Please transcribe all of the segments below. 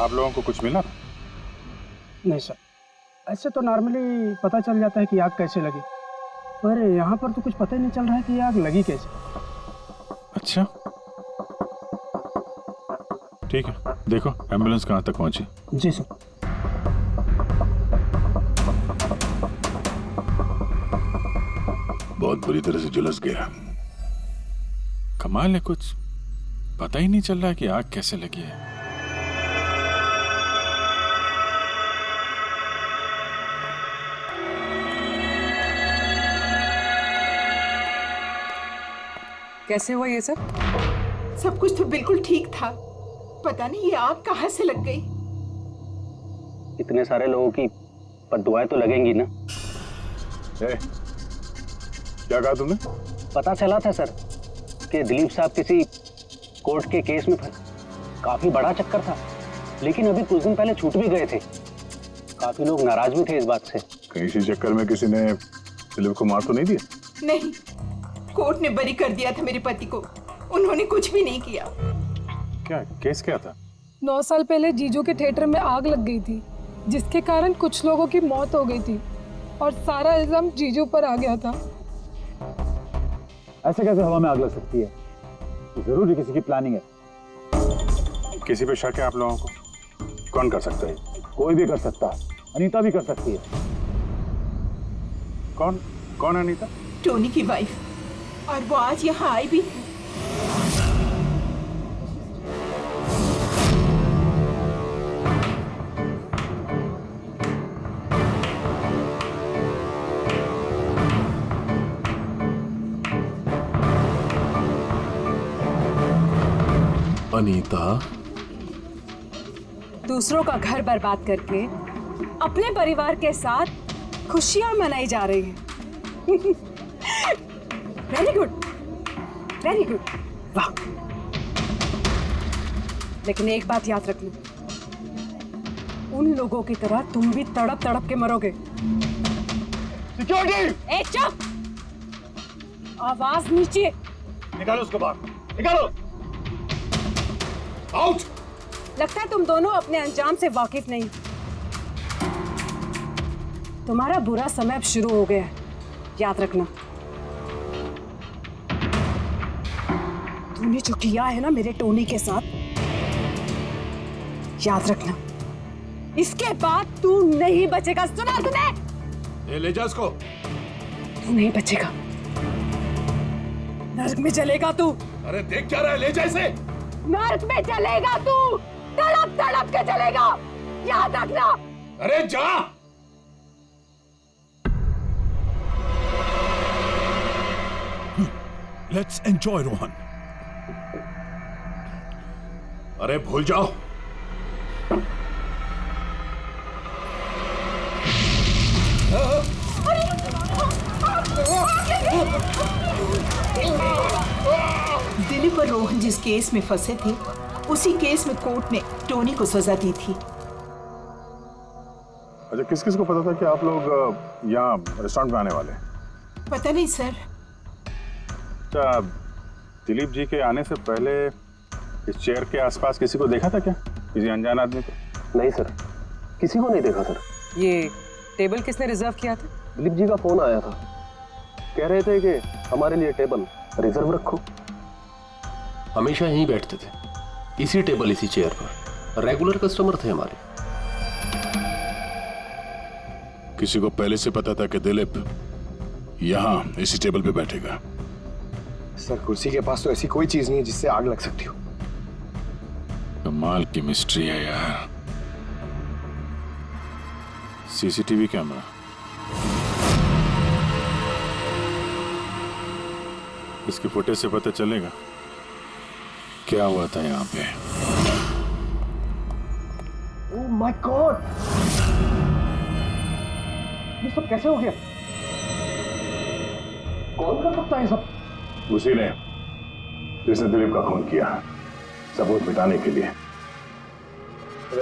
आप लोगों को कुछ मिला? नहीं सर, ऐसे तो नॉर्मली पता चल जाता है कि आग कैसे लगी, पर यहाँ पर तो कुछ पता ही नहीं चल रहा है कि आग लगी कैसे। अच्छा ठीक है, देखो एम्बुलेंस कहाँ तक पहुंची। जी सर। बहुत बुरी तरह से झुलस गया। कमाल है, कुछ पता ही नहीं चल रहा है कि आग कैसे लगी है। कैसे हुआ ये सब? सब कुछ तो बिल्कुल ठीक था, पता नहीं ये आग कहाँ से लग गई। इतने सारे लोगों की बददुआएं तो लगेंगी ना। क्या कहा तुमने? पता चला था सर कि दिलीप साहब किसी कोर्ट के केस में काफी बड़ा चक्कर था, लेकिन अभी कुछ दिन पहले छूट भी गए थे। काफी लोग नाराज भी थे इस बात से। कहीं इसी चक्कर में किसी ने दिलीप को मार तो नहीं दिया? नहीं, कोर्ट ने बरी कर दिया था मेरे पति को, उन्होंने कुछ भी नहीं किया। क्या केस क्या था? 9 साल पहले जीजू के थिएटर में आग लग गई थी, जिसके कारण कुछ लोगों की मौत हो गई थी और सारा इल्जाम जीजू पर आ गया था। ऐसे कैसे हवा में आग लग सकती है? जरूर किसी की प्लानिंग है। किसी पे शक है आप लोगों को? कौन कर सकता है? कोई भी कर सकता है, अनीता भी कर सकती है। कौन कौन अनीता? टोनी की वाइफ, और वो आज यहाँ आई भी थी। अनीता दूसरों का घर बर्बाद करके अपने परिवार के साथ खुशियां मनाई जा रही है। वेरी गुड, वेरी गुड, वाह। लेकिन एक बात याद रखना, उन लोगों की तरह तुम भी तड़प तड़प के मरोगे। सिक्योरिटी! ए चुप! आवाज नीचे। निकालो उसको बाहर, निकालो! आउट! लगता है तुम दोनों अपने अंजाम से वाकिफ नहीं। तुम्हारा बुरा समय अब शुरू हो गया है, याद रखना। तूने जो किया है ना मेरे टोनी के साथ, याद रखना, इसके बाद तू नहीं बचेगा। सुना तूने? ले जा उसको। तू नहीं बचेगा, नर्क में चलेगा तू। अरे देख क्या रहा है, ले जा इसे। नर्क में चलेगा तू, तड़प तड़प के चलेगा, याद रखना। अरे जा। Let's enjoy Rohan. अरे भूल जाओ। दिलीप और रोहन जिस केस में फंसे थे, उसी केस में कोर्ट ने टोनी को सजा दी थी। अच्छा, किस किस को पता था कि आप लोग यहाँ रेस्टोरेंट में आने वाले हैं? पता नहीं सर। अच्छा, दिलीप जी के आने से पहले इस चेयर के आसपास किसी को देखा था क्या? किसी अनजान आदमी को? नहीं सर, किसी को नहीं देखा सर। ये टेबल किसने रिजर्व किया था? दिलीप जी का फोन आया था, कह रहे थे कि हमारे लिए टेबल रिजर्व रखो। हमेशा यहीं बैठते थे, इसी टेबल इसी चेयर पर, रेगुलर कस्टमर थे हमारे। किसी को पहले से पता था कि दिलीप यहाँ इसी टेबल पे बैठेगा? सर, कुर्सी के पास तो ऐसी कोई चीज नहीं है जिससे आग लग सकती हो। कमाल की मिस्ट्री है यार। सीसीटीवी कैमरा, इसकी फुटेज से पता चलेगा क्या हुआ था यहाँ पे। ओह माय गॉड, ये सब कैसे हो गया? कौन कर सकता है ये सब? उसी ने जिसने दिलीप का खून किया, सबूत मिटाने के लिए।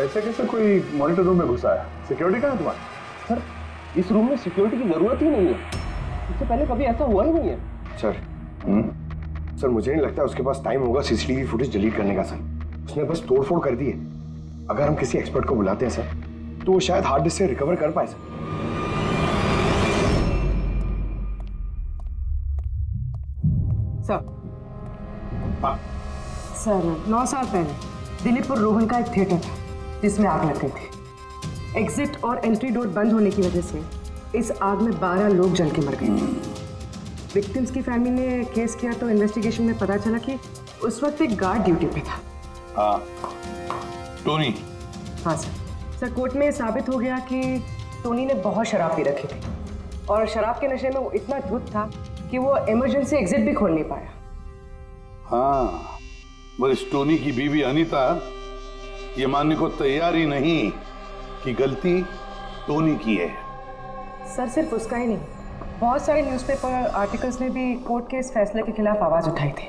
ऐसे कैसे कोई मॉनिटर रूम में घुसा है? सिक्योरिटी कहाँ है तुम्हारी? सर, इस रूम में सिक्योरिटी की जरूरत ही नहीं है, इससे पहले कभी ऐसा हुआ ही नहीं है। सर, सर मुझे नहीं लगता उसके पास टाइम होगा सीसीटीवी फुटेज डिलीट करने का। सर, उसने बस तोड़फोड़ कर दी है। अगर हम किसी एक्सपर्ट को बुलाते हैं सर, तो वो शायद हार्ड डिस्क से रिकवर कर पाए सर। सर 9 साल पहले दिलीप और रोहन का एक थिएटर था जिसमें आग लग गई थी। एग्जिट और एंट्री डोर बंद होने की वजह से इस आग में 12 लोग जल के मर गए थे। विक्टिम्स की फैमिली ने केस किया तो इन्वेस्टिगेशन में पता चला कि उस वक्त एक गार्ड ड्यूटी पे था। टोनी। हाँ सर कोर्ट में साबित हो गया कि टोनी ने बहुत शराब पी रखी थी और शराब के नशे में वो इतना धुत था कि वो इमरजेंसी एग्जिट भी खोल नहीं पाया। हाँ, बस टोनी की बीवी अनीता ये मानने को तैयार ही नहीं कि गलती टोनी की है। सर सिर्फ उसका ही नहीं, बहुत सारे न्यूज़पेपर आर्टिकल्स ने भी कोर्ट के इस फैसले के खिलाफ आवाज़ उठाई थी।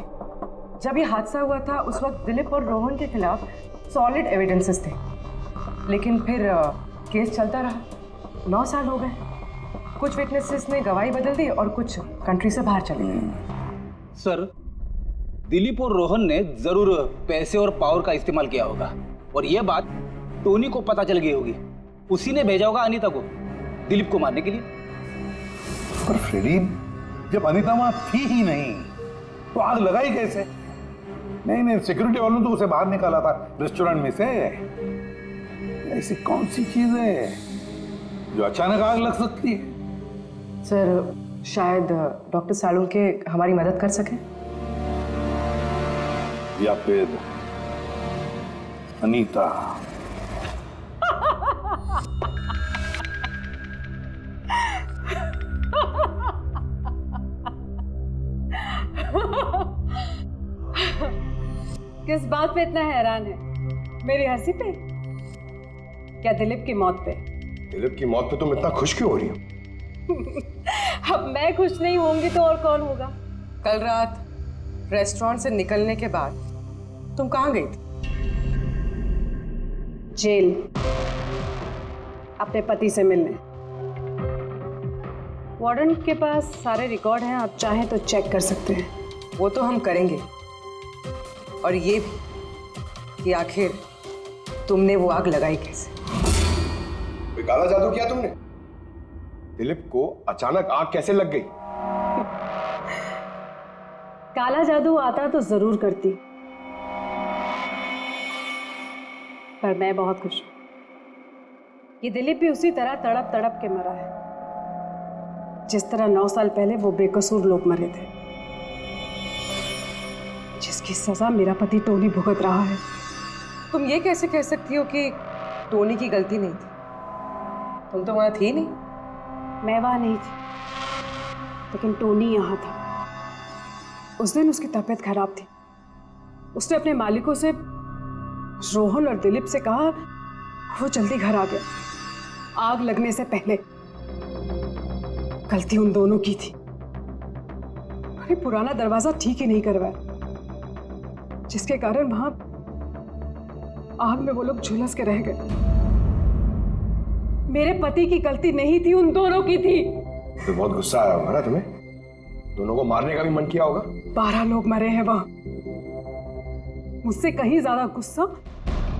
जब ये हादसा हुआ था उस वक्त दिलीप और रोहन के खिलाफ सॉलिड एविडेंसेस थे, लेकिन फिर केस चलता रहा। 9 साल हो गए। कुछ विटनेसेस ने गवाही बदल दी और कुछ कंट्री से बाहर चले गए। सर, दिलीप और रोहन ने जरूर पैसे और पावर का इस्तेमाल किया होगा और यह बात टोनी को पता चल गई होगी। उसी ने भेजा होगा अनीता को दिलीप को मारने के लिए। पर फ्रेडी, जब अनीता वहां थी ही नहीं तो आग लगाई कैसे? नहीं, सिक्योरिटी वालों ने तो उसे बाहर निकाला था रेस्टोरेंट में से। ऐसी कौन सी चीज है जो अचानक आग लग सकती है? सर शायद डॉक्टर सालुंके हमारी मदद कर सके, या फिर अनीता। किस बात पे इतना हैरान है? मेरी हंसी पे? क्या दिलीप की मौत पे? दिलीप की मौत पे तुम इतना खुश क्यों हो रही हो? अब मैं खुश नहीं होंगी तो और कौन होगा? कल रात रेस्टोरेंट से निकलने के बाद तुम कहाँ गई थी? जेल, अपने पति से मिलने। वार्डन के पास सारे रिकॉर्ड हैं, आप चाहें तो चेक कर सकते हैं। वो तो हम करेंगे, और ये भी कि आखिर तुमने वो आग लगाई कैसे? कोई काला जादू किया तुमने? दिलीप को अचानक आग कैसे लग गई? काला जादू आता तो जरूर करती, पर मैं बहुत खुश हूं। ये दिलीप भी उसी तरह तड़प तड़प के मरा है जिस तरह 9 साल पहले वो बेकसूर लोग मरे थे, जिसकी सजा मेरा पति टोनी भुगत रहा है। तुम ये कैसे कह सकती हो कि टोनी की गलती नहीं थी? तुम तो वहां थी नहीं। मैं वहां नहीं थी, लेकिन टोनी यहाँ था। उस दिन उसकी तबीयत खराब थी। उसने अपने मालिकों से, रोहन और दिलीप से कहा, वो जल्दी घर आ गया आग लगने से पहले। गलती उन दोनों की थी। अरे पुराना दरवाजा ठीक ही नहीं करवाया, जिसके कारण वहां आग में वो लोग झुलस के रह गए। मेरे पति की गलती नहीं थी, उन दोनों की थी। तो बहुत गुस्सा आया होगा ना तुम्हें? दोनों को मारने का भी मन किया होगा? 12 लोग मरे हैं वहां। मुझसे कहीं ज्यादा गुस्सा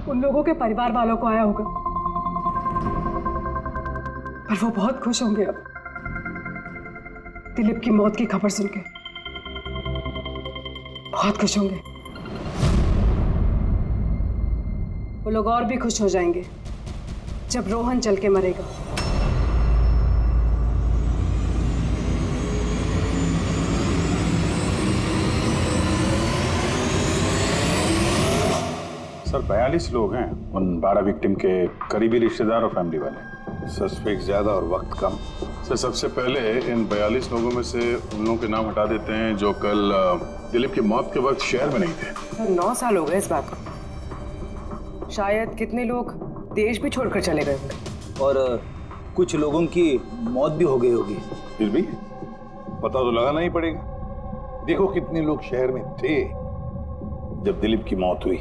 उन लोगों के परिवार वालों को आया होगा, पर वो बहुत खुश होंगे अब दिलीप की मौत की खबर सुनकर। बहुत खुश होंगे। वो लोग और भी खुश हो जाएंगे जब रोहन चल के मरेगा। सर 42 लोग हैं, उन 12 विक्टिम के करीबी रिश्तेदार और फैमिली वाले। सस्पेक्ट ज्यादा और वक्त कम। सर सबसे पहले इन 42 लोगों में से उन लोगों के नाम हटा देते हैं जो कल दिलीप की मौत के वक्त शहर में नहीं थे। सर 9 साल हो गए इस बात को। शायद कितने लोग देश भी छोड़कर चले गए होंगे और कुछ लोगों की मौत भी हो गई होगी। फिर भी पता तो लगाना ही पड़ेगा। देखो कितने लोग शहर में थे जब दिलीप की मौत हुई।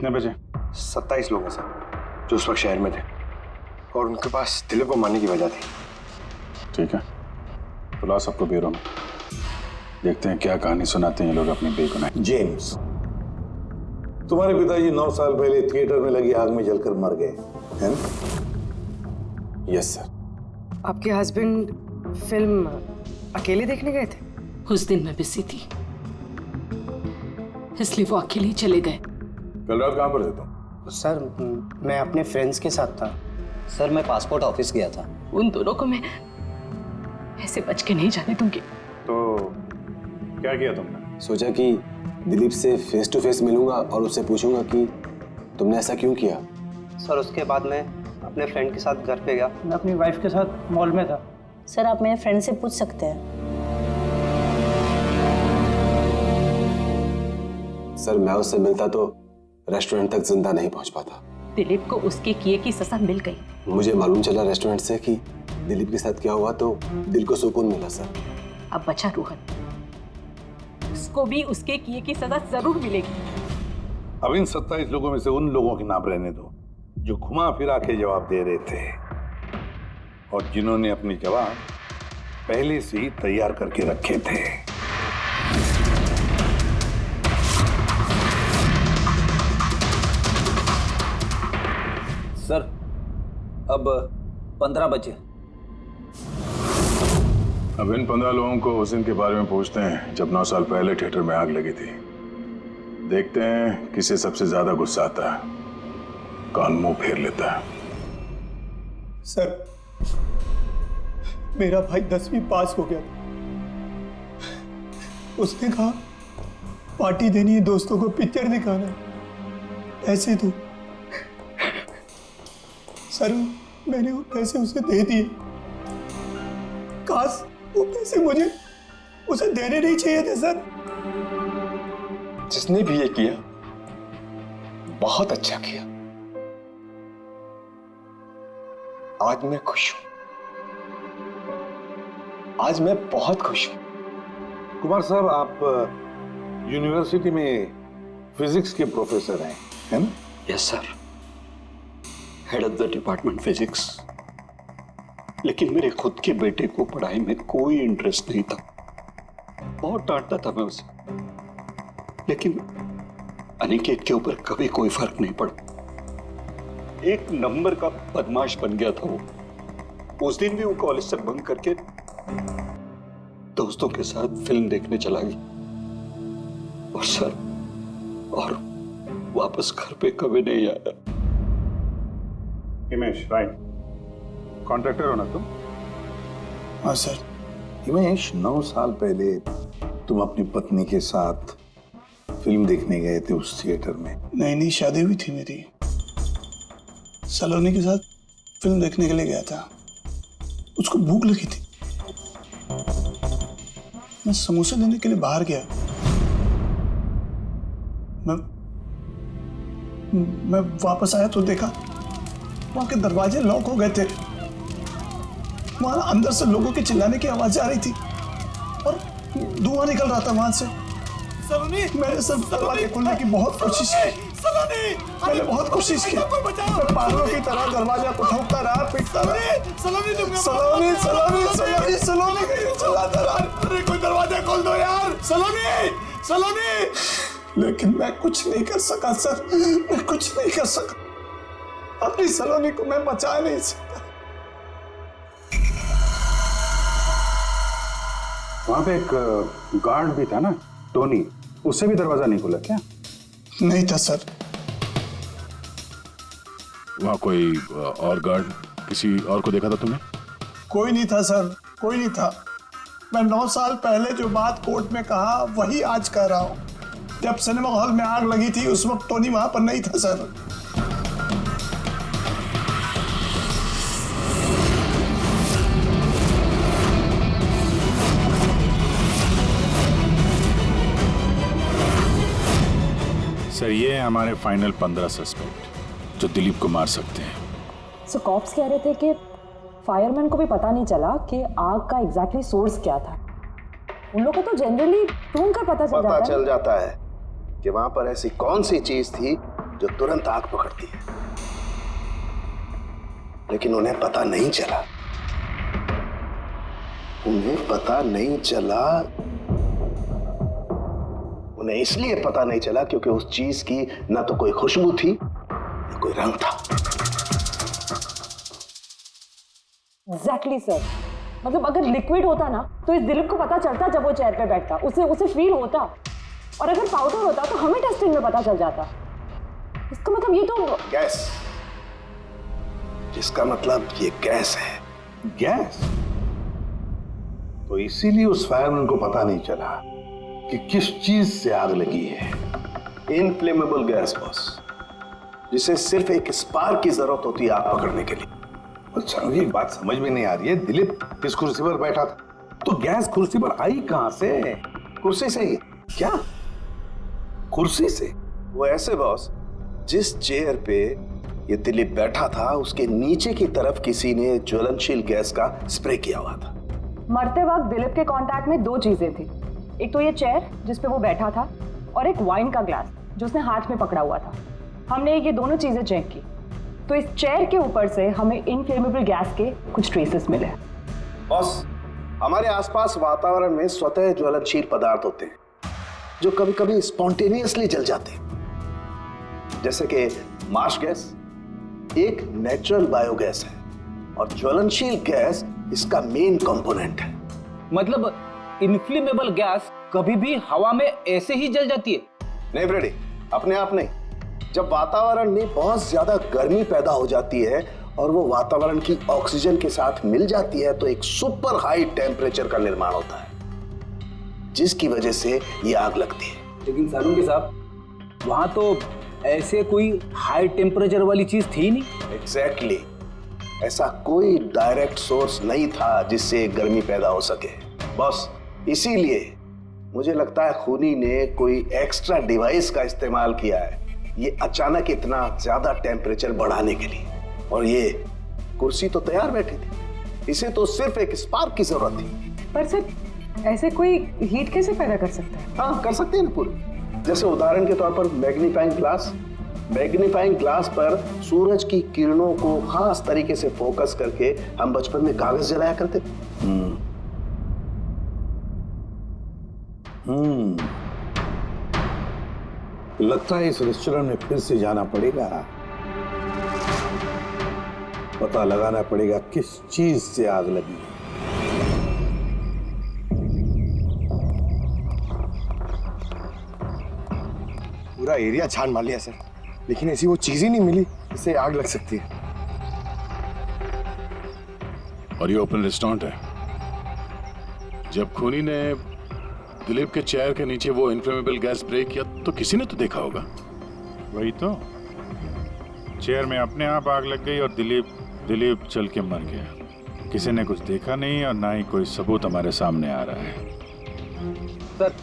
कितने बजे? 27 लोग हैं सर जो उस वक्त शहर में थे और उनके पास दिलीप को मारने की वजह थी। ठीक है, तो लाओ सबको ब्यूरो में, देखते हैं क्या कहानी सुनाते हैं ये लोग अपनी बेगुनाही। जेम्स, तुम्हारे पिताजी 9 साल पहले थिएटर में लगी आग में जलकर मर गए, है ना? Yes sir. आपके हस्बैंड फिल्म अकेले देखने गए थे? उस दिन मैं बिजी थी, इसलिए वो अकेले ही चले गए। कल रात कहाँ पर थे तुम? सर मैं अपने फ्रेंड्स के साथ था। सर मैं पासपोर्ट ऑफिस गया था। उन दोनों को मैं ऐसे बच के नहीं जाने दूंगी। तो क्या किया तुमने? सोचा कि दिलीप से फेस टू फेस मिलूंगा और उससे पूछूंगा कि तुमने ऐसा क्यों किया। सर उसके बाद मैं अपने फ्रेंड के साथ घर पे गया। मैं अपनी वाइफ के साथ मॉल में था। सर आप मेरे फ्रेंड से पूछ सकते हैं। सर मैं उससे मिलता तो रेस्टोरेंट तक जिंदा नहीं पहुंच पाता। दिलीप को उसके किए की सजा मिल गई। मुझे मालूम चला रेस्टोरेंट से कि दिलीप के साथ क्या हुआ तो दिल को सुकून मिला सर। अब बचा रोहन, उसको भी उसके किए की सजा जरूर मिलेगी। अब इन 27 लोगों में से उन लोगों के नाम रहने दो जो घुमा फिरा के जवाब दे रहे थे और जिन्होंने अपने जवाब पहले से ही तैयार करके रखे थे। सर अब 15 बजे। अब इन 15 लोगों को उस दिन के बारे में पूछते हैं जब 9 साल पहले थिएटर में आग लगी थी। देखते हैं किसे सबसे ज्यादा गुस्सा आता है, कौन मुंह फेर लेता है। सर मेरा भाई 10वीं पास हो गया। उसने कहा पार्टी देनी है, दोस्तों को पिक्चर दिखाना है, पैसे दो। सर मैंने वो पैसे उसे दे दिए। काश वो पैसे मुझे उसे देने नहीं चाहिए थे सर। जिसने भी ये किया बहुत अच्छा किया। आज मैं खुश हूं, आज मैं बहुत खुश हूं। कुमार साहब आप यूनिवर्सिटी में फिजिक्स के प्रोफेसर हैं, है ना? Yes sir, head of the department physics. लेकिन मेरे खुद के बेटे को पढ़ाई में कोई इंटरेस्ट नहीं था। बहुत डांटता था मैं उसे, लेकिन अनिकेत के ऊपर कभी कोई फर्क नहीं पड़ा। एक नंबर का बदमाश बन गया था वो। उस दिन भी वो कॉलेज से बंक करके दोस्तों के साथ फिल्म देखने चला गया और सर और वापस घर पे कभी नहीं आया। हिमेश, राइट, कॉन्ट्रैक्टर हो ना तुम? हाँ सर। हिमेश, 9 साल पहले तुम अपनी पत्नी के साथ फिल्म देखने गए थे उस थिएटर में। नई नई शादी हुई थी मेरी। सलोनी के साथ फिल्म देखने के लिए गया था। उसको भूख लगी थी, मैं समोसे लेने के लिए बाहर गया। मैं वापस आया तो देखा वहां के दरवाजे लॉक हो गए थे। वहां अंदर से लोगों के चिल्लाने की आवाज आ रही थी और धुआं निकल रहा था वहां से। सलोनी, मैंने सब दरवाजे खोलने की बहुत कोशिश की। सलोनी, मैंने बहुत कोशिश की। मैं पागलों की तरह दरवाजा को ठोकता रहा, पीटता रहा। सलोनी, सलोनी, सलोनी, सलोनी, सलोनी कहीं चिल्लाता रहा। अरे कोई दरवाजा खोल दो यार। सलोनी, सलोनी। लेकिन मैं कुछ नहीं कर सका सर, मैं कुछ नहीं कर सका। अपनी सलोनी को मैं बचा नहीं सकता। वहां पे एक गार्ड भी था ना, टोनी, उससे भी दरवाजा नहीं खुला क्या? नहीं था सर। वहां कोई और गार्ड, किसी और को देखा था तुमने? कोई नहीं था सर, कोई नहीं था। मैं 9 साल पहले जो बात कोर्ट में कहा वही आज कह रहा हूं। जब सिनेमा हॉल में आग लगी थी उस वक्त टोनी वहां पर नहीं था सर। सर ये है हमारे फाइनल 15 सस्पेक्ट जो दिलीप को मार सकते हैं। सो कॉप्स कह रहे थे कि फायरमैन को भी पता नहीं चला कि आग का एग्जैक्टली सोर्स क्या था। उन लोगों को तो जनरली ढूंढ कर पता चल जाता है है कि वहां पर ऐसी कौन सी चीज थी जो तुरंत आग पकड़ती है, लेकिन उन्हें पता नहीं चला। उन्हें पता नहीं चला। उन्हें इसलिए पता नहीं चला क्योंकि उस चीज की ना तो कोई खुशबू थी ना कोई रंग था। Exactly sir. मतलब अगर लिक्विड होता ना तो इस दिलीप को पता चलता जब वो चेयर पे बैठता, उसे फील होता। और अगर पाउडर होता तो हमें टेस्टिंग में पता चल जाता। इसका मतलब ये तो गैस, जिसका मतलब ये गैस है। गैस? तो इसीलिए उस फायरमैन को पता नहीं चला कि किस चीज से आग लगी है। इनफ्लेमेबल गैस बॉस, जिसे सिर्फ एक स्पार्क की जरूरत होती है आग पकड़ने के लिए। अच्छा, मुझे एक बात समझ में नहीं आ रही है। दिलीप किस कुर्सी पर बैठा था, तो गैस कुर्सी पर आई कहां से? कुर्सी से ही। क्या? कुर्सी से? वो ऐसे बॉस, जिस चेयर पे ये दिलीप बैठा था उसके नीचे की तरफ किसी ने ज्वलनशील गैस का स्प्रे किया हुआ था। मरते वक्त दिलीप के कांटेक्ट में दो चीजें थी। एक तो ये चेयर जिस पे वो बैठा था और एक वाइन का ग्लास जो उसने हाथ में पकड़ा हुआ था। हमने ये दोनों चीजें चेक की तो इस चेयर के ऊपर से हमें इनफ्लेमेबल गैस के कुछ ट्रेसेस मिले। बॉस, हमारे आसपास वातावरण में स्वतः ज्वलनशील पदार्थ होते हैं जो कभी कभी स्पॉन्टेनियसली जल जाते हैं, जैसे कि मार्श गैस एक नेचुरल बायोगैस है और ज्वलनशील गैस इसका मेन कंपोनेंट है। मतलब इनफ्लेमेबल गैस कभी भी हवा में ऐसे ही जल जाती है? नहीं फ्रेडी, अपने आप नहीं। जब वातावरण में बहुत ज्यादा गर्मी पैदा हो जाती है और वो वातावरण की ऑक्सीजन के साथ मिल जाती है तो एक सुपर हाई टेम्परेचर का निर्माण होता है, जिसकी वजह से ये आग लगती है। लेकिन सालून साहब, वहां तो ऐसे कोई हाई टेम्परेचर वाली चीज थी नहीं। एग्जैक्टली, ऐसा कोई डायरेक्ट सोर्स नहीं था जिससे गर्मी पैदा हो सके बॉस। इसीलिए मुझे लगता है खूनी ने कोई एक्स्ट्रा डिवाइस का इस्तेमाल किया है ये अचानक इतना ज्यादा टेम्परेचर बढ़ाने के लिए। और ये कुर्सी तो तैयार बैठी थी, इसे तो सिर्फ एक स्पार्क की जरूरत थी। पर सर, ऐसे कोई हीट कैसे पैदा कर सकता है? हाँ, कर सकते हैं ना पूरी। जैसे उदाहरण के तौर पर मैग्नीफाइंग ग्लास पर सूरज की किरणों को खास तरीके से फोकस करके हम बचपन में कागज जलाया करते थे। लगता है इस रेस्टोरेंट में फिर से जाना पड़ेगा। पता लगाना पड़ेगा किस चीज से आग लगी। पूरा एरिया छान मार लिया सर, लेकिन ऐसी वो चीज ही नहीं मिली जिससे आग लग सकती है। और ये ओपन रेस्टोरेंट है। जब खूनी ने दिलीप के चेयर के नीचे वो इनफ्लेमेबल गैस स्प्रे किया तो किसी ने तो देखा होगा। वही तो, चेयर में अपने आप आग लग गई और दिलीप चल के मर गया। किसी ने कुछ देखा नहीं और ना ही कोई सबूत हमारे सामने आ रहा है। सर,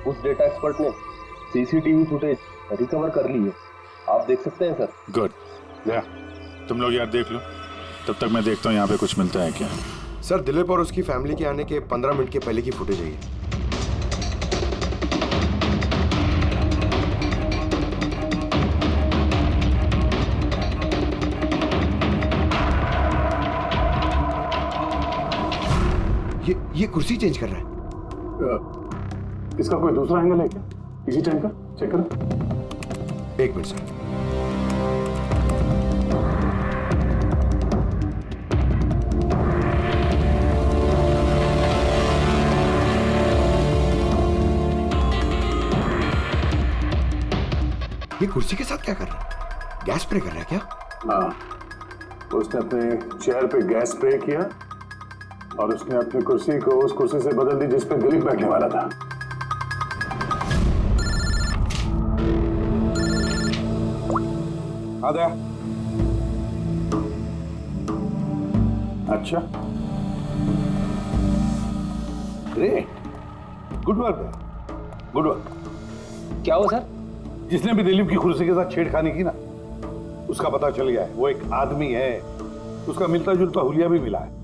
उस डेटा एक्सपर्ट ने सीसीटीवी फुटेज रिकवर कर ली है, आप देख सकते हैं सर। गुड, या तुम लोग यार देख लो, तब तक मैं देखता हूँ यहाँ पे कुछ मिलता है क्या। सर, दिलीप और उसकी फैमिली के आने के 15 मिनट के पहले की फुटेज है ये कुर्सी चेंज कर रहा है। इसका कोई दूसरा एंगल है क्या इसी टाइम का? चेक करो। एक मिनट सर। ये कुर्सी के साथ क्या कर रहा है? गैस स्प्रे कर रहा है क्या? हाँ, उसने अपने चेयर पे गैस स्प्रे किया और उसने अपनी कुर्सी को उस कुर्सी से बदल दी जिस पे दिलीप बैठने वाला था। आ गया। अच्छा, great, good work, good work. क्या हुआ सर? जिसने भी दिलीप की कुर्सी के साथ छेड़खानी की ना, उसका पता चल गया है। वो एक आदमी है, उसका मिलता जुलता हुलिया भी मिला है।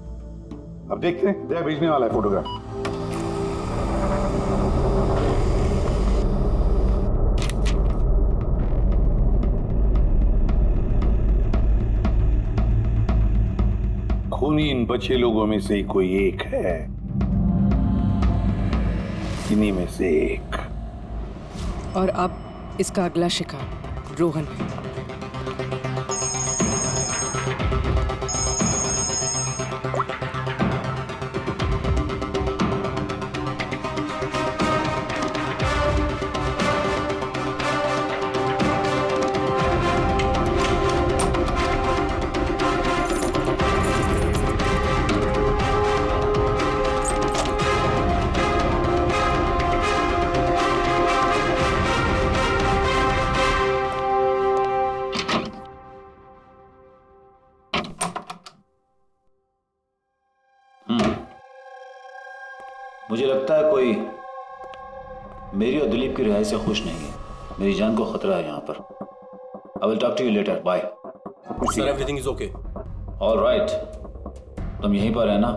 अब देखते हैं, जय भेजने वाला है फोटोग्राफ। टोनी इन बचे लोगों में से कोई एक है, इन्हीं में से एक। और अब इसका अगला शिकार रोहन है। मुझे लगता है कोई मेरी और दिलीप की रिहाई से खुश नहीं है। मेरी जान को खतरा है यहाँ पर। I will talk to you later. Bye. Sir everything is okay. All right, तुम यहीं पर रहना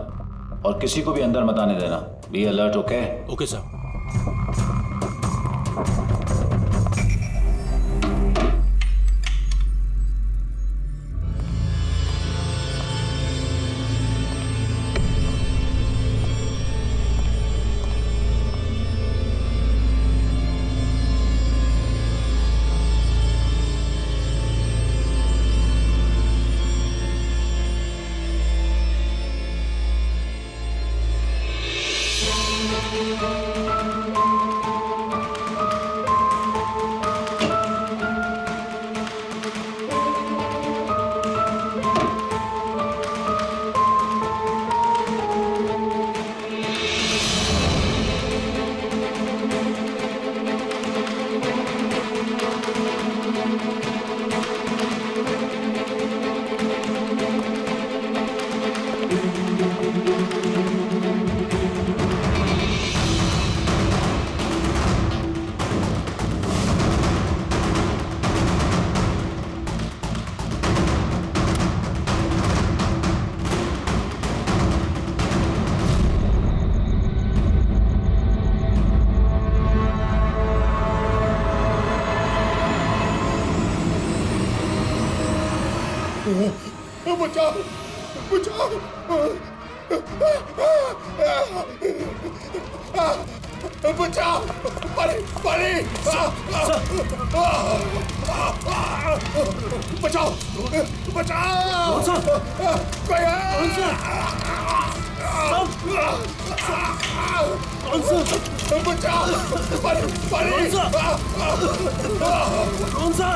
और किसी को भी अंदर मत आने देना। Be alert. Okay? Okay sir. बचाओ बचाओ बचाओ। परे परे बचाओ बचाओ। कोई बचाओ। परे परे कौन सा?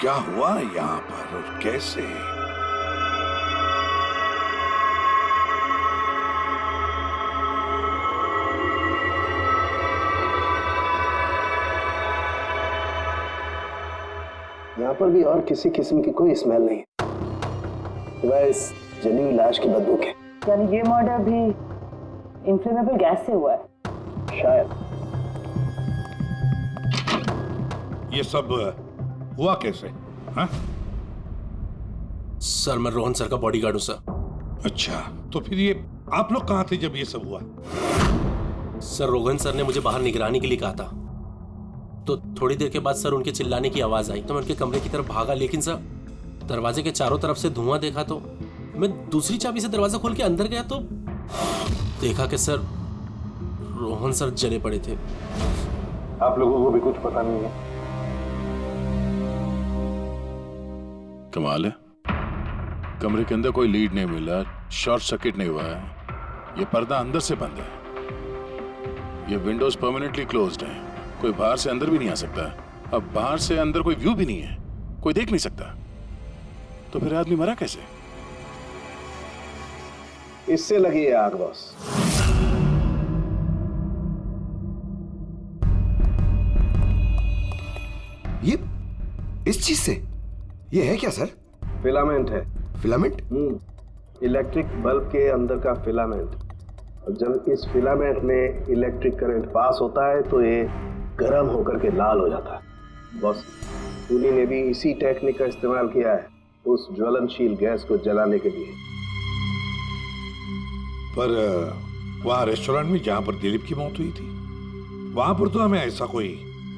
क्या हुआ यहाँ पर और कैसे? यहाँ पर भी और किसी किस्म की कोई स्मेल नहीं, सिवाय इस जली हुई लाश की बदबू के। यानी ये मर्डर भी इन्फ्लेमेबल गैस से हुआ है? शायद। ये सब हुआ कैसे? हाँ? सर मैं रोहन सर का बॉडीगार्ड हूं सर। अच्छा, तो फिर ये आप लोग कहाँ थे जब ये सब हुआ? सर रोहन सर ने मुझे बाहर निगरानी के लिए कहा था, तो थोड़ी देर के बाद सर उनके चिल्लाने की आवाज आई तो मैं उनके कमरे की तरफ भागा, लेकिन सर दरवाजे के चारों तरफ से धुआं देखा तो मैं दूसरी चाबी से दरवाजा खोल के अंदर गया तो देखा कि सर रोहन सर जले पड़े थे। आप लोगों को भी कुछ पता नहीं है? कमाल है, कमरे के अंदर कोई लीड नहीं मिला, शॉर्ट सर्किट नहीं हुआ है, ये पर्दा अंदर से बंद है, ये विंडोज परमानेंटली क्लोज्ड है, कोई बाहर से अंदर भी नहीं आ सकता। अब बाहर से अंदर कोई व्यू भी नहीं है, कोई देख नहीं सकता, तो फिर आदमी मरा कैसे? इससे लगी है आग बॉस। ये इस चीज से ये है क्या सर? फिलामेंट है। फिलामेंट? इलेक्ट्रिक बल्ब के अंदर का फिलामेंट। और जब इस फिलामेंट में इलेक्ट्रिक करंट पास होता है तो ये गर्म होकर के लाल हो जाता है। बॉस, टूनी ने भी इसी टेक्निक का इस्तेमाल किया है उस ज्वलनशील गैस को जलाने के लिए। पर वहां रेस्टोरेंट में जहां पर दिलीप की मौत हुई थी, वहां पर तो हमें ऐसा कोई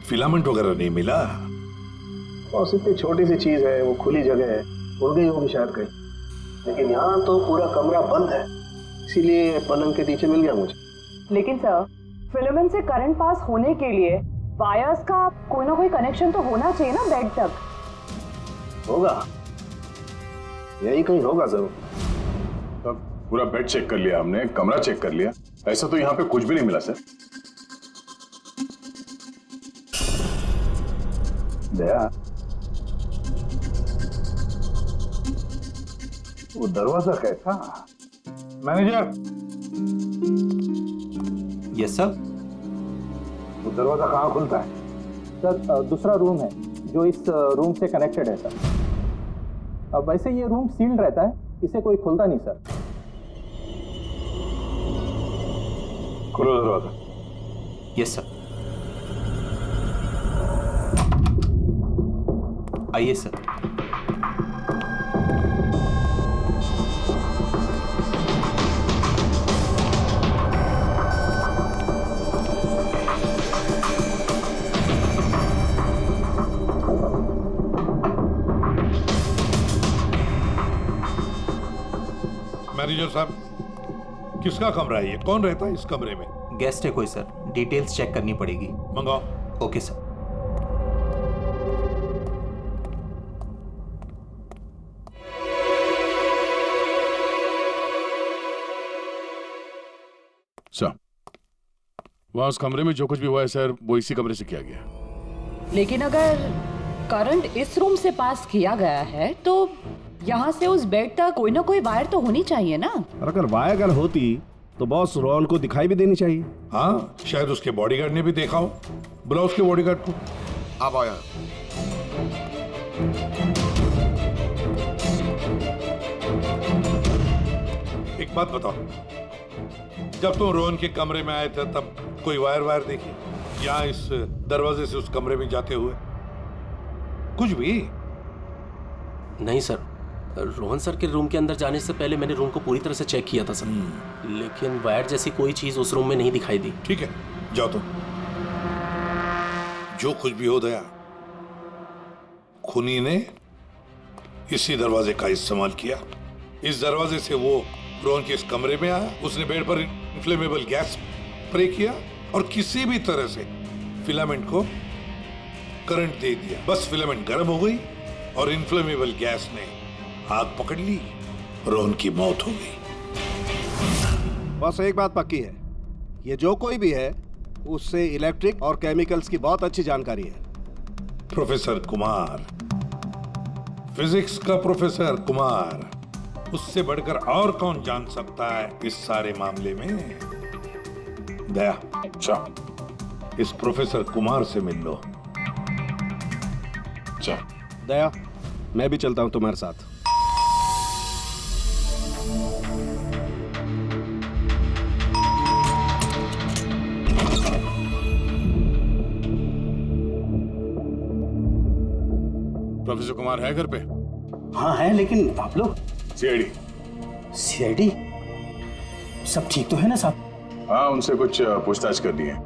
फिलामेंट वगैरह नहीं मिला। बॉस, इतनी छोटी सी चीज है, वो खुली जगह है, उड़ गई होगी शायद कहीं, लेकिन यहाँ तो पूरा कमरा बंद है, इसीलिए पलंग के नीचे मिल गया मुझे। लेकिन सर, फिलामेंट से करंट पास होने के लिए वायर्स का कोई ना कोई कनेक्शन तो होना चाहिए ना बेड तक। होगा, यही कहीं होगा जरूर। तब पूरा बेड चेक कर लिया हमने, कमरा चेक कर लिया, ऐसा तो यहाँ पे कुछ भी नहीं मिला सर। दया, वो दरवाजा कैसा? मैनेजर। Yes sir. वो दरवाजा कहाँ खुलता है? सर दूसरा रूम है जो इस रूम से कनेक्टेड है सर। अब वैसे ये रूम सील्ड रहता है, इसे कोई खोलता नहीं सर। खोलो दरवाजा। Yes sir. आइए सर। मैनेजर साहब, किसका कमरा है ये? कौन रहता है इस कमरे में? गेस्ट है कोई सर, डिटेल्स चेक करनी पड़ेगी। मंगाओ। Okay sir. सर, वहां उस कमरे में जो कुछ भी हुआ है सर, वो इसी कमरे से किया गया। लेकिन अगर करंट इस रूम से पास किया गया है तो यहाँ से उस बेड तक कोई ना कोई वायर तो होनी चाहिए ना। और अगर वायर अगर होती तो बॉस रोहन को दिखाई भी देनी चाहिए। हाँ, शायद उसके बॉडीगार्ड ने भी देखा हो। बुलाओ उसके बॉडीगार्ड को। आप आया। एक बात बताओ, जब तुम रोहन के कमरे में आए थे तब कोई वायर देखी यहाँ इस दरवाजे से उस कमरे में जाते हुए? कुछ भी नहीं सर, रोहन सर के रूम के अंदर जाने से पहले मैंने रूम को पूरी तरह से चेक किया था सर, लेकिन वायर जैसी कोई चीज उस रूम में नहीं दिखाई दी। ठीक है, जाओ तुम। जो कुछ भी हो दया, खूनी ने इसी दरवाजे का इस्तेमाल किया। इस दरवाजे से वो रोहन के इस कमरे में आया, उसने बेड पर इन्फ्लेमेबल गैस स्प्रे किया और किसी भी तरह से फिलामेंट को करंट दे दिया। बस फिलामेंट गर्म हो गई और इन्फ्लेमेबल गैस ने आग पकड़ ली, रोहन की मौत हो गई। बस एक बात पक्की है, ये जो कोई भी है उससे इलेक्ट्रिक और केमिकल्स की बहुत अच्छी जानकारी है। प्रोफेसर कुमार, फिजिक्स का प्रोफेसर कुमार, उससे बढ़कर और कौन जान सकता है इस सारे मामले में? दया, अच्छा, इस प्रोफेसर कुमार से मिल लो। अच्छा दया, मैं भी चलता हूं तुम्हारे साथ। प्रोफेसर कुमार है घर पे? हाँ है, लेकिन आप लोग? सीआईडी। सीआईडी? सब ठीक तो है ना साहब? हाँ, उनसे कुछ पूछताछ कर दी है।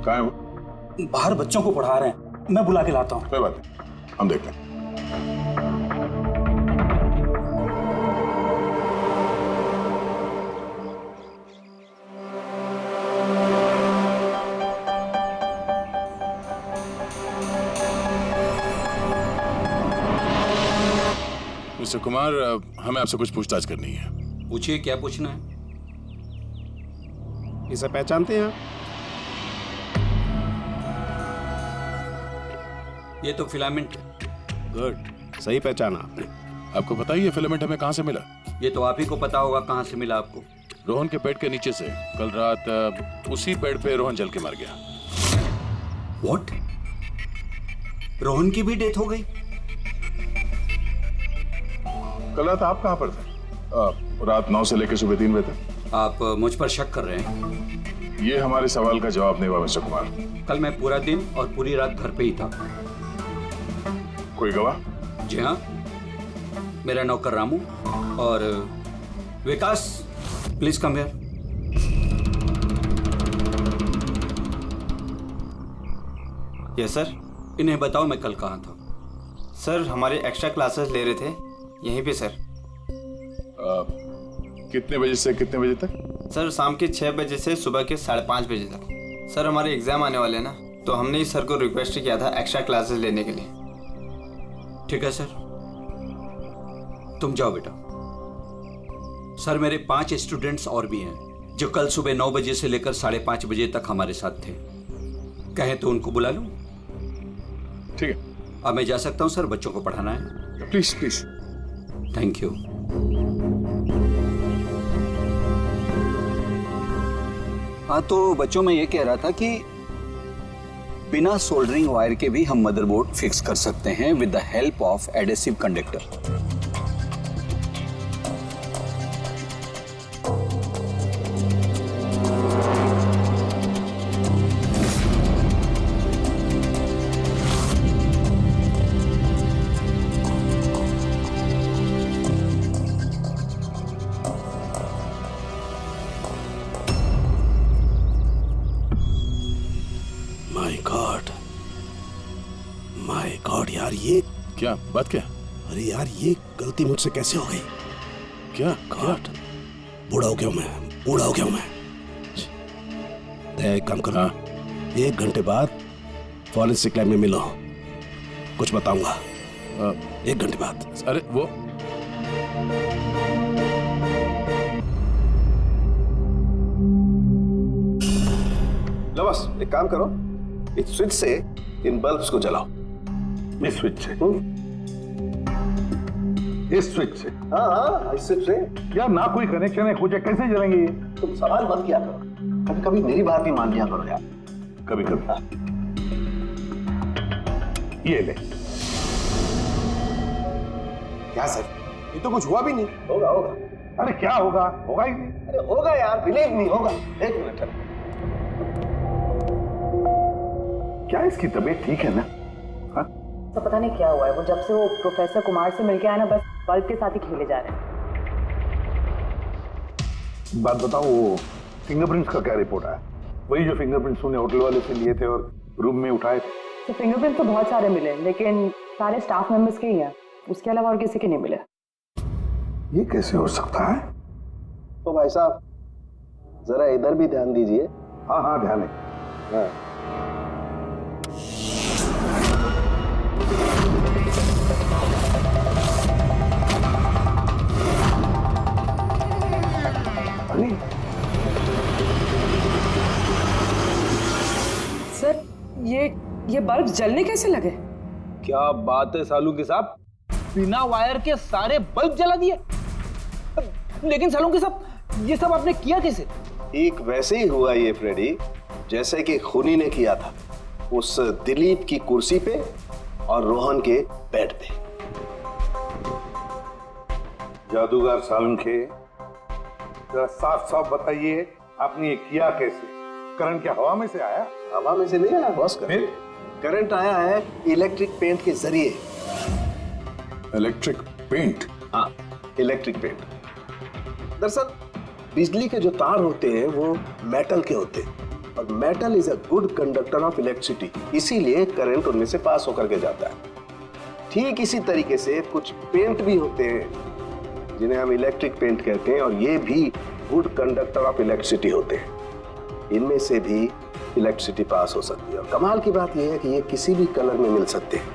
कहाँ है वो? बाहर बच्चों को पढ़ा रहे हैं, मैं बुला के लाता हूँ। कोई बात नहीं, हम देखते हैं। मिस्टर कुमार, हमें आपसे कुछ पूछताछ करनी है। पूछिए, क्या पूछना है? इसे पहचानते हैं आप? ये तो फिलामेंट है। गुड, सही पहचाना आपने। आपको पता ही है फिलामेंट हमें कहाँ से मिला? ये तो आप ही को पता होगा कहाँ से मिला आपको। रोहन के पेट के नीचे से। कल रात उसी पेड़ पे रोहन जल के मर गया। What? रोहन की भी डेथ हो गई? कल रात आप कहाँ पर थे? रात 9 से लेकर सुबह 3 बजे तक। आप मुझ पर शक कर रहे हैं? ये हमारे सवाल का जवाब नहीं हुआ मिस्टर कुमार। कल मैं पूरा दिन और पूरी रात घर पे ही था। कोई गवाह? जी हाँ, मेरा नौकर रामू और Vikas. Please come here. Yes sir. इन्हें बताओ मैं कल कहाँ था। सर हमारे एक्स्ट्रा क्लासेस ले रहे थे यहीं पे सर। कितने बजे से कितने बजे तक? सर शाम के 6 बजे से सुबह के 5:30 बजे तक। सर हमारे एग्जाम आने वाले हैं ना, तो हमने इस सर को रिक्वेस्ट किया था एक्स्ट्रा क्लासेस लेने के लिए। ठीक है सर, तुम जाओ बेटा। सर मेरे 5 स्टूडेंट्स और भी हैं जो कल सुबह 9 बजे से लेकर 5:30 बजे तक हमारे साथ थे। कहें तो उनको बुला लूं? ठीक है। अब मैं जा सकता हूं सर, बच्चों को पढ़ाना है। Please please. Thank you. हाँ तो बच्चों में ये कह रहा था कि बिना सोल्डरिंग वायर के भी हम मदरबोर्ड फिक्स कर सकते हैं with the help of adhesive conductor. My God यार, ये क्या बात? क्या? अरे यार, ये गलती मुझसे कैसे हो गई? क्या? गॉड, बूढ़ा हो गया मैं, बूढ़ा हो गया मैं। एक काम करो, 1 घंटे बाद फॉरेंसिक लैब में मिलो, कुछ बताऊंगा। 1 घंटे बाद। अरे वो लो बस, एक काम करो, इस स्विच से इन बल्ब्स को जलाओ। इस स्विच से? इस स्विच से? हाँ, इस स्विच से। यार ना कोई कनेक्शन है, कुछ है, कैसे जलेंगे ये? तुम सवाल मत किया करो, कभी कभी मेरी बात भी मान लिया करो यार। कभी कभी। ये ले। क्या सर, ये तो कुछ हुआ भी नहीं। होगा होगा। अरे क्या होगा? होगा ही नहीं। अरे होगा यार, बिलीव नहीं होगा। 1 मिनट। क्या इसकी तबीयत ठीक है ना? हाँ? तो पता नहीं क्या हुआ है, वो जब से वो प्रोफेसर कुमार से मिलके आया ना, बस बल्ब के साथ ही खेले जा रहे हैं। बात बताओ, वो फिंगरप्रिंट्स का क्या रिपोर्ट आया? वही जो फिंगरप्रिंट्स उन्हें होटल वाले से लिए थे और रूम में उठाए थे। तो फिंगरप्रिंट्स तो बहुत सारे मिले, लेकिन सारे स्टाफ मेंबर्स के ही हैं, उसके अलावा और किसी के नहीं मिले। ये कैसे हो सकता है? तो भाई साहब जरा इधर भी ध्यान दीजिए। हाँ हाँ, ध्यान है। हाँ। सर ये बल्ब जलने कैसे लगे? क्या बात है सालुंकी साहब, बिना वायर के सारे बल्ब जला दिए। लेकिन सालुंकी साहब, ये सब आपने किया कैसे? ठीक वैसे ही हुआ ये फ्रेडी, जैसे कि खूनी ने किया था उस दिलीप की कुर्सी पे और रोहन के बेड पे। जादूगर सालुंखे, जरा साफ साफ बताइए, आपने ये किया कैसे? करंट क्या हवा में से आया? हवा में से नहीं आया बॉस, करंट आया है इलेक्ट्रिक पेंट के जरिए। Electric paint? हाँ, इलेक्ट्रिक पेंट। दरअसल बिजली के जो तार होते हैं वो मेटल के होते हैं, और metal is a good conductor of electricity, इसीलिए करंट उनमें से पास होकर के जाता है। ठीक इसी तरीके से कुछ पेंट भी होते हैं जिन्हें हम इलेक्ट्रिक पेंट कहते हैं, और ये भी गुड कंडक्टर ऑफ इलेक्ट्रिसिटी होते हैं। इनमें से भी इलेक्ट्रिसिटी पास हो सकती है, और कमाल की बात यह है कि ये किसी भी कलर में मिल सकते हैं,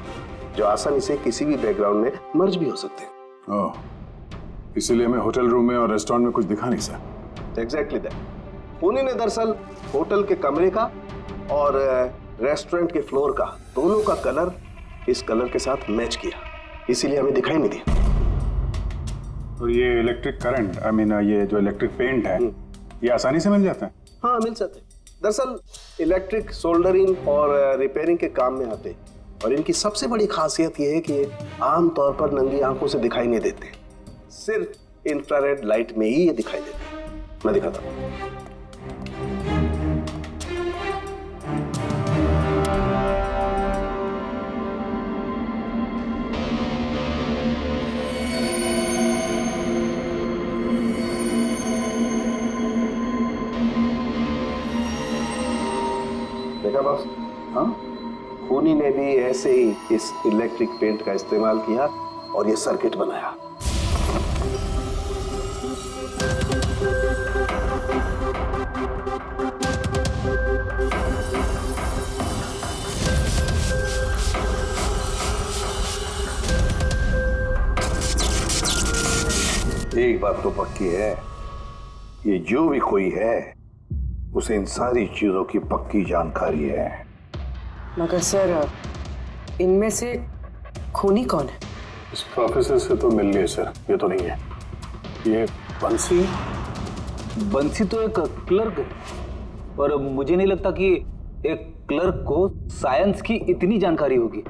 जो आसानी से किसी भी बैकग्राउंड में मर्ज भी हो सकते हैं। ओह, इसीलिए हमें होटल रूम में और रेस्टोरेंट में कुछ दिखा नहीं सर। Exactly that. खूनी ने दरअसल होटल के कमरे का और रेस्टोरेंट के फ्लोर का दोनों का कलर इस कलर के साथ मैच किया, इसीलिए हमें दिखाई नहीं दिया। तो ये इलेक्ट्रिक करंट, आई मीन ये जो इलेक्ट्रिक पेंट है, ये आसानी से मिल जाता है? हाँ, मिल जाते हैं। दरअसल इलेक्ट्रिक सोल्डरिंग और रिपेयरिंग के काम में आते हैं, और इनकी सबसे बड़ी खासियत ये है कि ये आमतौर पर नंगी आंखों से दिखाई नहीं देते, सिर्फ इंफ्रारेड लाइट में ही ये दिखाई देते हैं। मैं दिखाता हूँ। देखा बॉस? हाँ, खूनी ने भी ऐसे ही इस इलेक्ट्रिक पेंट का इस्तेमाल किया और ये सर्किट बनाया। एक बात तो पक्की है, ये जो भी कोई है उसे इन सारी चीजों की पक्की जानकारी है। मगर सर, इनमें से खूनी कौन है? इस प्रोफेसर से तो मिल लिए सर, ये तो नहीं है। ये बंसी? बंसी तो एक क्लर्क है, और मुझे नहीं लगता कि एक क्लर्क को साइंस की इतनी जानकारी होगी।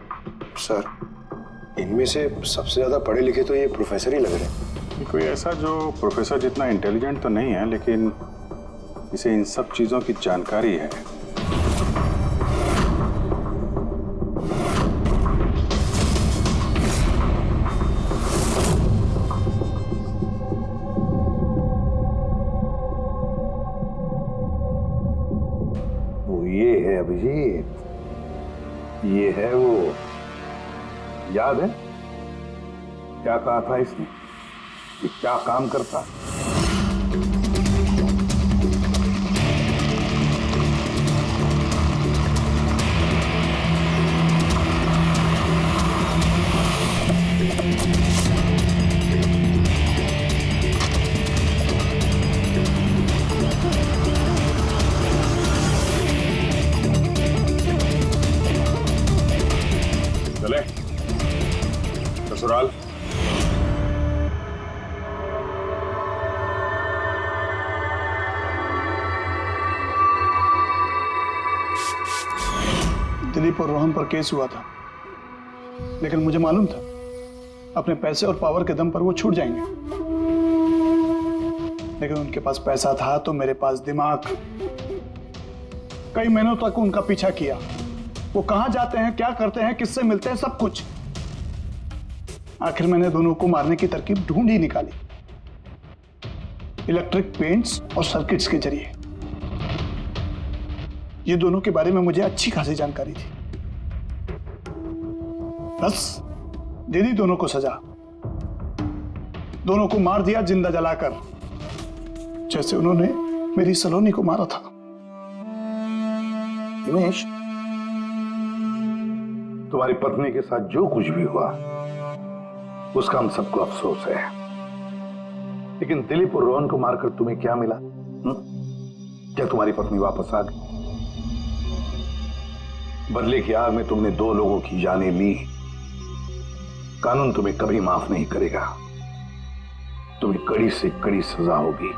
सर, इनमें से सबसे ज्यादा पढ़े लिखे तो ये प्रोफेसर ही लग रहे हैं। कोई ऐसा जो प्रोफेसर जितना इंटेलिजेंट तो नहीं है, लेकिन इसे इन सब चीजों की जानकारी है। वो ये है अभिजीत, ये है वो। याद है क्या कहा था इसने, कि क्या काम करता? चले ससुराल। दिलीप और रोहन पर केस हुआ था, लेकिन मुझे मालूम था अपने पैसे और पावर के दम पर वो छूट जाएंगे। लेकिन उनके पास पैसा था तो मेरे पास दिमाग। कई महीनों तक उनका पीछा किया, वो कहां जाते हैं, क्या करते हैं, किससे मिलते हैं, सब कुछ। आखिर मैंने दोनों को मारने की तरकीब ढूंढ ही निकाली, इलेक्ट्रिक पेंट्स और सर्किट्स के जरिए। ये दोनों के बारे में मुझे अच्छी खासी जानकारी थी। बस दे दी दोनों को सजा, दोनों को मार दिया जिंदा जलाकर, जैसे उन्होंने मेरी सलोनी को मारा था। उमेश, तुम्हारी पत्नी के साथ जो कुछ भी हुआ उसका हम सबको अफसोस है, लेकिन दिलीप और रोहन को मारकर तुम्हें क्या मिला? क्या तुम्हारी पत्नी वापस आ गई? बदले की आग में तुमने 2 लोगों की जानें ली। कानून तुम्हें कभी माफ नहीं करेगा, तुम्हें कड़ी से कड़ी सजा होगी।